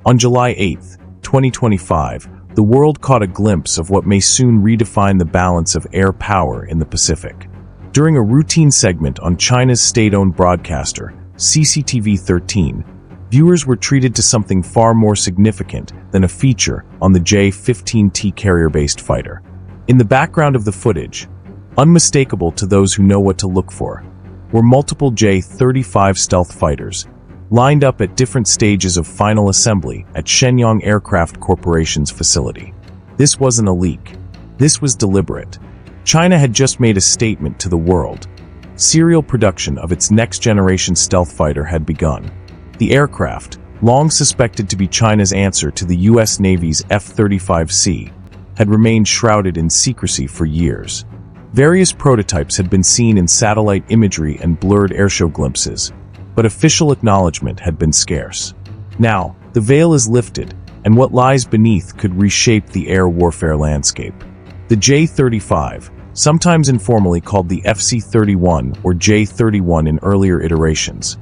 On July 8, 2025, the world caught a glimpse of what may soon redefine the balance of air power in the Pacific. During a routine segment on China's state-owned broadcaster, CCTV-13, viewers were treated to something far more significant than a feature on the J-15T carrier-based fighter. In the background of the footage, unmistakable to those who know what to look for, were multiple J-35 stealth fighters, lined up at different stages of final assembly at Shenyang Aircraft Corporation's facility. This wasn't a leak. This was deliberate. China had just made a statement to the world. Serial production of its next-generation stealth fighter had begun. The aircraft, long suspected to be China's answer to the U.S. Navy's F-35C, had remained shrouded in secrecy for years. Various prototypes had been seen in satellite imagery and blurred airshow glimpses, but official acknowledgement had been scarce. Now, the veil is lifted, and what lies beneath could reshape the air warfare landscape. The J-35, sometimes informally called the FC-31 or J-31 in earlier iterations,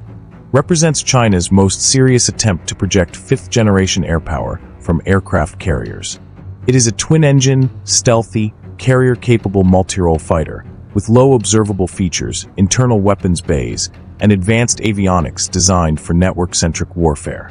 represents China's most serious attempt to project fifth-generation air power from aircraft carriers. It is a twin-engine, stealthy, carrier-capable multi-role fighter, with low observable features, internal weapons bays, and advanced avionics designed for network-centric warfare.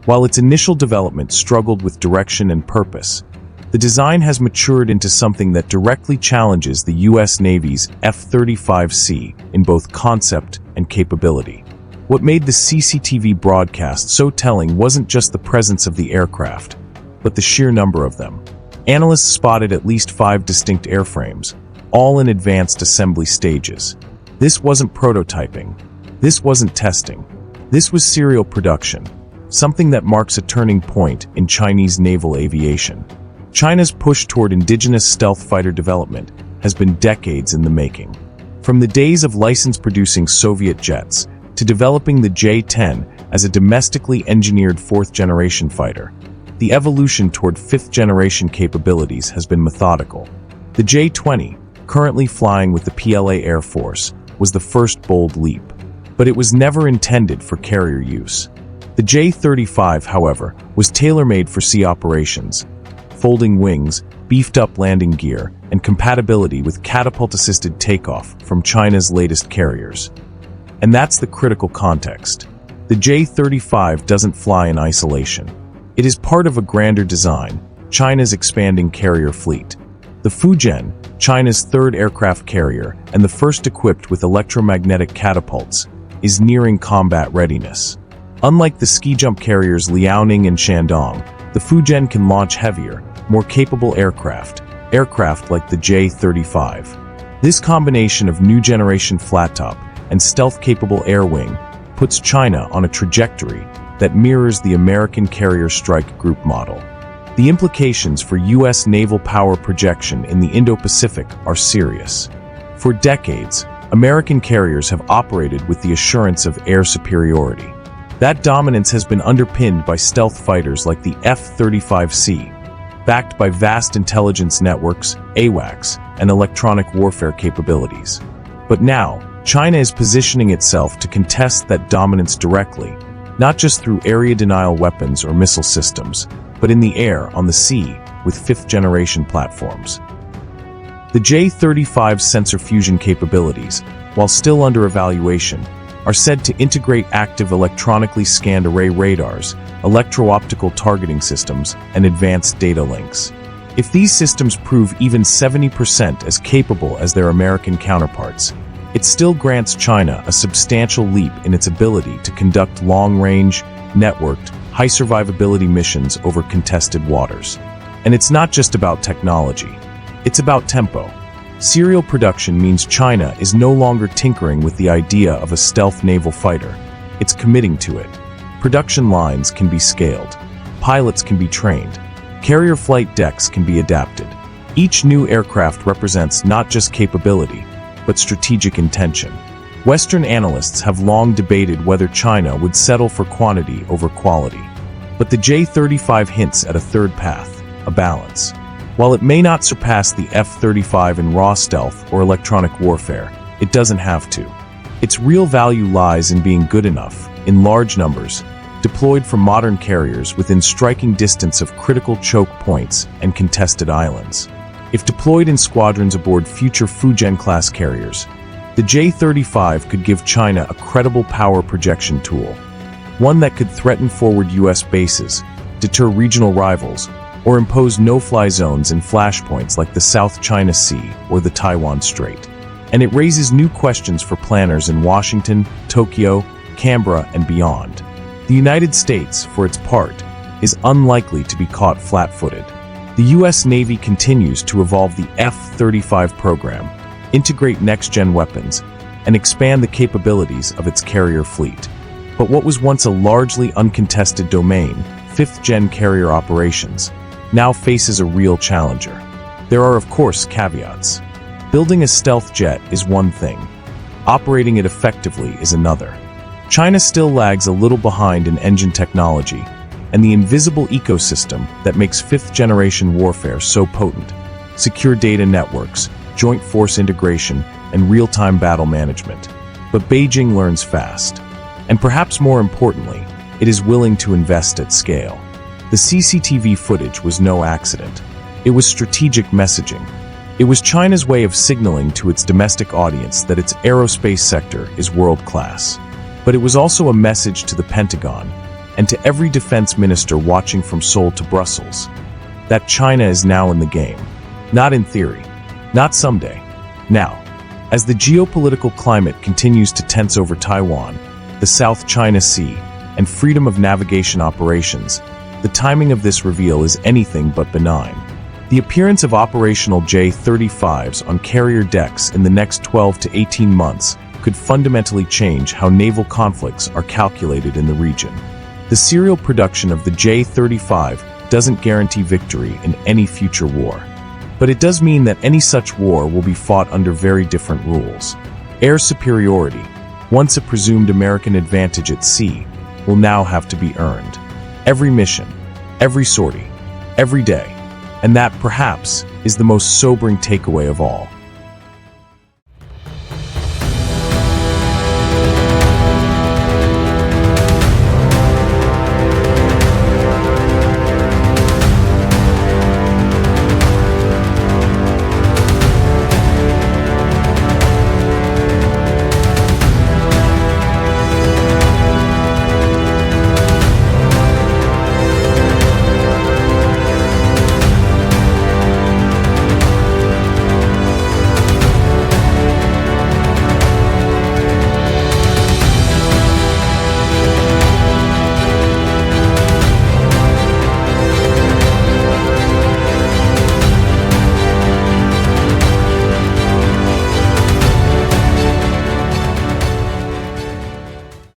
While its initial development struggled with direction and purpose, the design has matured into something that directly challenges the U.S. Navy's F-35C in both concept and capability. What made the CCTV broadcast so telling wasn't just the presence of the aircraft, but the sheer number of them. Analysts spotted at least 5 distinct airframes, all in advanced assembly stages. This wasn't prototyping. This wasn't testing. This was serial production, something that marks a turning point in Chinese naval aviation. China's push toward indigenous stealth fighter development has been decades in the making. From the days of license-producing Soviet jets to developing the J-10 as a domestically engineered fourth-generation fighter, the evolution toward fifth-generation capabilities has been methodical. The J-20, currently flying with the PLA Air Force, was the first bold leap, but it was never intended for carrier use. The J-35, however, was tailor-made for sea operations, folding wings, beefed-up landing gear, and compatibility with catapult-assisted takeoff from China's latest carriers. And that's the critical context. The J-35 doesn't fly in isolation. It is part of a grander design, China's expanding carrier fleet. The Fujian, China's third aircraft carrier and the first equipped with electromagnetic catapults, is nearing combat readiness. Unlike the ski-jump carriers Liaoning and Shandong, the Fujian can launch heavier, more capable aircraft like the J-35. This combination of new-generation flat-top and stealth-capable air wing puts China on a trajectory that mirrors the American Carrier Strike Group model. The implications for U.S. naval power projection in the Indo-Pacific are serious. For decades, American carriers have operated with the assurance of air superiority. That dominance has been underpinned by stealth fighters like the F-35C, backed by vast intelligence networks, AWACS, and electronic warfare capabilities. But now, China is positioning itself to contest that dominance directly, not just through area denial weapons or missile systems, but in the air, on the sea, with fifth-generation platforms. The J-35's sensor fusion capabilities, while still under evaluation, are said to integrate active electronically scanned array radars, electro-optical targeting systems, and advanced data links. If these systems prove even 70% as capable as their American counterparts, it still grants China a substantial leap in its ability to conduct long-range, networked, high-survivability missions over contested waters. And it's not just about technology. It's about tempo. Serial production means China is no longer tinkering with the idea of a stealth naval fighter. It's committing to it. Production lines can be scaled. Pilots can be trained. Carrier flight decks can be adapted. Each new aircraft represents not just capability, but strategic intention. Western analysts have long debated whether China would settle for quantity over quality. But the J-35 hints at a third path, a balance. While it may not surpass the F-35 in raw stealth or electronic warfare, it doesn't have to. Its real value lies in being good enough, in large numbers, deployed from modern carriers within striking distance of critical choke points and contested islands. If deployed in squadrons aboard future Fujian-class carriers, the J-35 could give China a credible power projection tool, one that could threaten forward U.S. bases, deter regional rivals, or impose no-fly zones in flashpoints like the South China Sea or the Taiwan Strait. And it raises new questions for planners in Washington, Tokyo, Canberra, and beyond. The United States, for its part, is unlikely to be caught flat-footed. The U.S. Navy continues to evolve the F-35 program, integrate next-gen weapons, and expand the capabilities of its carrier fleet. But what was once a largely uncontested domain, fifth-gen carrier operations, now faces a real challenger. There are, of course, caveats. Building a stealth jet is one thing. Operating it effectively is another. China still lags a little behind in engine technology, and the invisible ecosystem that makes fifth-generation warfare so potent: secure data networks, joint force integration, and real-time battle management. But Beijing learns fast. And perhaps more importantly, it is willing to invest at scale. The CCTV footage was no accident. It was strategic messaging. It was China's way of signaling to its domestic audience that its aerospace sector is world-class. But it was also a message to the Pentagon and to every defense minister watching from Seoul to Brussels that China is now in the game. Not in theory, not someday, now. As the geopolitical climate continues to tense over Taiwan, the South China Sea, and freedom of navigation operations, the timing of this reveal is anything but benign. The appearance of operational J-35s on carrier decks in the next 12 to 18 months could fundamentally change how naval conflicts are calculated in the region. The serial production of the J-35 doesn't guarantee victory in any future war. But it does mean that any such war will be fought under very different rules. Air superiority, once a presumed American advantage at sea, will now have to be earned. Every mission, every sortie, every day. And that, perhaps, is the most sobering takeaway of all.